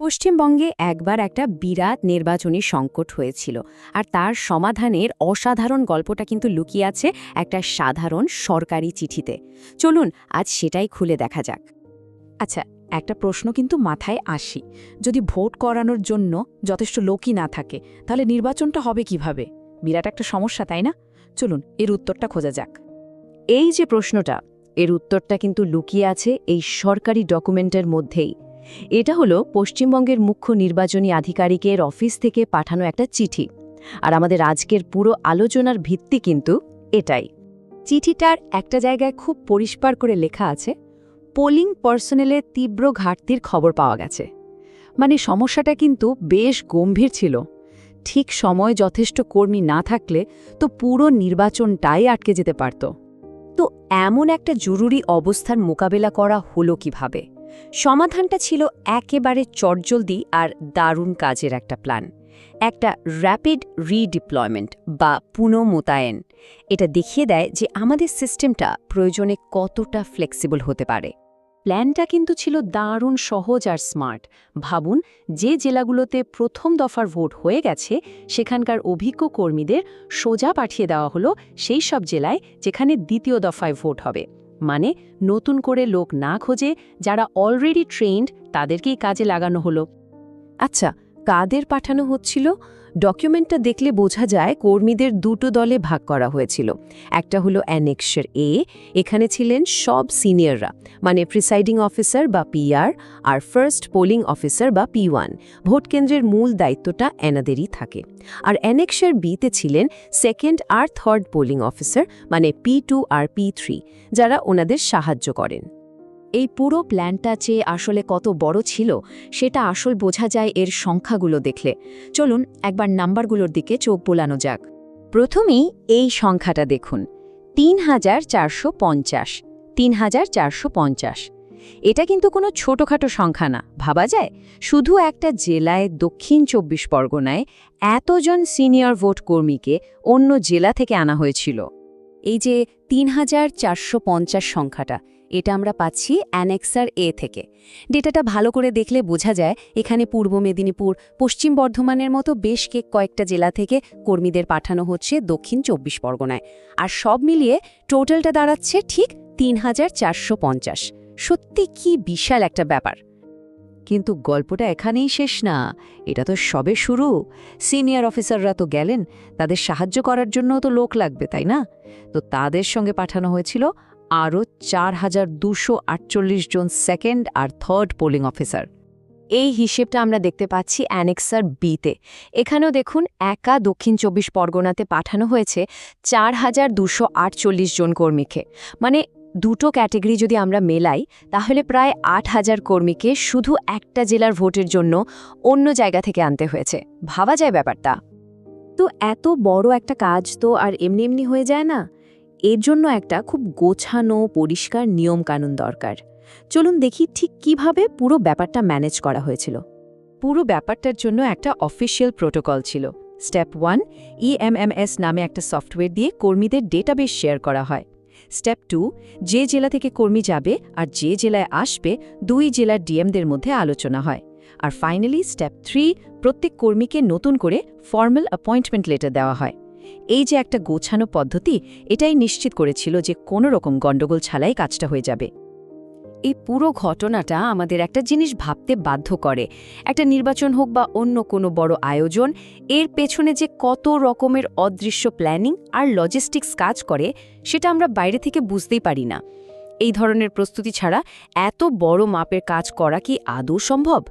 পশ্চিমবঙ্গে একবার একটা বিরাট নির্বাচনী সংকট হয়েছিল, আর তার সমাধানের অসাধারণ গল্পটা কিন্তু লুকিয়ে আছে একটা সাধারণ সরকারি চিঠিতে। চলুন আজ সেটাই খুলে দেখা যাক। আচ্ছা, একটা প্রশ্ন কিন্তু মাথায় আসি, যদি ভোট করানোর জন্য যথেষ্ট লোকই না থাকে তাহলে নির্বাচনটা হবে কিভাবে? বিরাট একটা সমস্যা, তাই না? চলুন এর উত্তরটা খোঁজা যাক। এই যে প্রশ্নটা, এর উত্তরটা কিন্তু লুকিয়ে আছে এই সরকারি ডকুমেন্টের মধ্যেই। এটা হলো পশ্চিমবঙ্গের মুখ্য নির্বাচনী আধিকারিকের অফিস থেকে পাঠানো একটা চিঠি, আর আমাদের আজকের পুরো আলোচনার ভিত্তি কিন্তু এটাই। চিঠিটার একটা জায়গায় খুব পরিষ্কার করে লেখা আছে, পোলিং পার্সোনেলের তীব্র ঘাটতির খবর পাওয়া গেছে। মানে সমস্যাটা কিন্তু বেশ গম্ভীর ছিল। ঠিক সময় যথেষ্ট কর্মী না থাকলে তো পুরো নির্বাচনটাই আটকে যেতে পারত। তো এমন একটা জরুরি অবস্থার মোকাবেলা করা হলো কিভাবে? সমাধানটা ছিল একেবারে চটজলদি আর দারুণ কাজের একটা প্ল্যান, একটা র্যাপিড রিডিপ্লয়মেন্ট বা পুনঃমোতায়েন। এটা দেখিয়ে দেয় যে আমাদের সিস্টেমটা প্রয়োজনে কতটা ফ্লেক্সিবল হতে পারে। প্ল্যানটা কিন্তু ছিল দারুণ সহজ আর স্মার্ট। ভাবুন, যে জেলাগুলোতে প্রথম দফার ভোট হয়ে গেছে সেখানকার অভিজ্ঞ কর্মীদের সোজা পাঠিয়ে দেওয়া হলো সেই সব জেলায় যেখানে দ্বিতীয় দফায় ভোট হবে। মানে নতুন করে লোক না খোঁজে, যারা অলরেডি ট্রেন্ড তাদেরকেই কাজে লাগানো হলো। আচ্ছা, কাদের পাঠানো হচ্ছিল? ডকুমেন্টটা দেখলে বোঝা যায় কর্মীদের দুটো দলে ভাগ করা হয়েছিল। একটা হলো অ্যানেক্সার এ, এখানে ছিলেন সব সিনিয়ররা, মানে প্রিসাইডিং অফিসার বা পিআর, আর ফার্স্ট পোলিং অফিসার বা P1। ভোট কেন্দ্রের মূল দায়িত্বটা এনাদেরই থাকে। আর অ্যানেক্সার বিতে ছিলেন সেকেন্ড আর থার্ড পোলিং অফিসার, মানে P2 আর P3, যারা ওনাদের সাহায্য করেন। এই পুরো প্ল্যানটা যে আসলে কত বড় ছিল সেটা আসল বোঝা যায় এর সংখ্যাগুলো দেখলে। চলুন একবার নাম্বারগুলোর দিকে চোখ বোলানো যাক। প্রথমেই এই সংখ্যাটা দেখুন, ৩,৪৫০। ৩,৪৫০। এটা কিন্তু কোনো ছোটখাটো সংখ্যা না, ভাবা যায়। শুধু একটা জেলায়, দক্ষিণ ২৪ পরগনায় এতজন সিনিয়র ভোট কর্মীকে অন্য জেলা থেকে আনা হয়েছিল। এই যে ৩,৪৫০ সংখ্যাটা, এটা আমরা পাচ্ছি অ্যানেক্সার এ থেকে। ডেটাটা ভালো করে দেখলে বোঝা যায় এখানে পূর্ব মেদিনীপুর, পশ্চিম বর্ধমানের মতো বেশ কয়েকটা জেলা থেকে কর্মীদের পাঠানো হচ্ছে দক্ষিণ ২৪ পরগনায়। আর সব মিলিয়ে টোটালটা দাঁড়াচ্ছে ঠিক ৩,৪৫০। সত্যি কি বিশাল একটা ব্যাপার। কিন্তু গল্পটা এখানেই শেষ না, এটা তো সবে শুরু। সিনিয়র অফিসাররা তো গেলেন, তাদের সাহায্য করার জন্যও তো লোক লাগবে, তাই না? তো তাদের সঙ্গে পাঠানো হয়েছিল আরও ৪,২৪৮ জন সেকেন্ড আর থার্ড পোলিং অফিসার। এই হিসেবটা আমরা দেখতে পাচ্ছি অ্যানেক্সার বিতে। এখানেও দেখুন, একা দক্ষিণ ২৪ পরগনাতে পাঠানো হয়েছে ৪,২৪৮ জন কর্মীকে। মানে দুটো ক্যাটেগরি যদি আমরা মেলাই তাহলে প্রায় ৮,০০০ কর্মীকে শুধু একটা জেলার ভোটের জন্য অন্য জায়গা থেকে আনতে হয়েছে। ভাবা যায় ব্যাপারটা? তো এত বড় একটা কাজ তো আর এমনি এমনি হয়ে যায় না। এর জন্য একটা খুব গোছানো পরিষ্কার নিয়মকানুন দরকার। চলুন দেখি ঠিক কিভাবে পুরো ব্যাপারটা ম্যানেজ করা হয়েছিল। পুরো ব্যাপারটার জন্য একটা অফিসিয়াল প্রোটোকল ছিল। স্টেপ 1, EMMS নামে একটা সফটওয়্যার দিয়ে কর্মীদের ডেটাবেস শেয়ার করা হয়। স্টেপ 2, যে জেলা থেকে কর্মী যাবে আর যে জেলায় আসবে দুই জেলার ডিএমদের মধ্যে আলোচনা হয়। আর ফাইনালি স্টেপ 3, প্রত্যেক কর্মীকে নতুন করে ফর্মাল অ্যাপয়েন্টমেন্ট লেটার দেওয়া হয়। এই যে একটা গোছানো পদ্ধতি, এটাই নিশ্চিত করেছিল যে কোনো রকম গণ্ডগোল ছাড়াই কাজটা হয়ে যাবে। এই পুরো ঘটনাটা আমাদের একটা জিনিস ভাবতে বাধ্য করে। একটা নির্বাচন হোক বা অন্য কোনো বড় আয়োজন, এর পেছনে যে কত রকমের অদৃশ্য প্ল্যানিং আর লজিস্টিক্স কাজ করে সেটা আমরা বাইরে থেকে বুঝতেই পারি না। এই ধরনের প্রস্তুতি ছাড়া এত বড় মাপের কাজ করা কি আদৌ সম্ভব?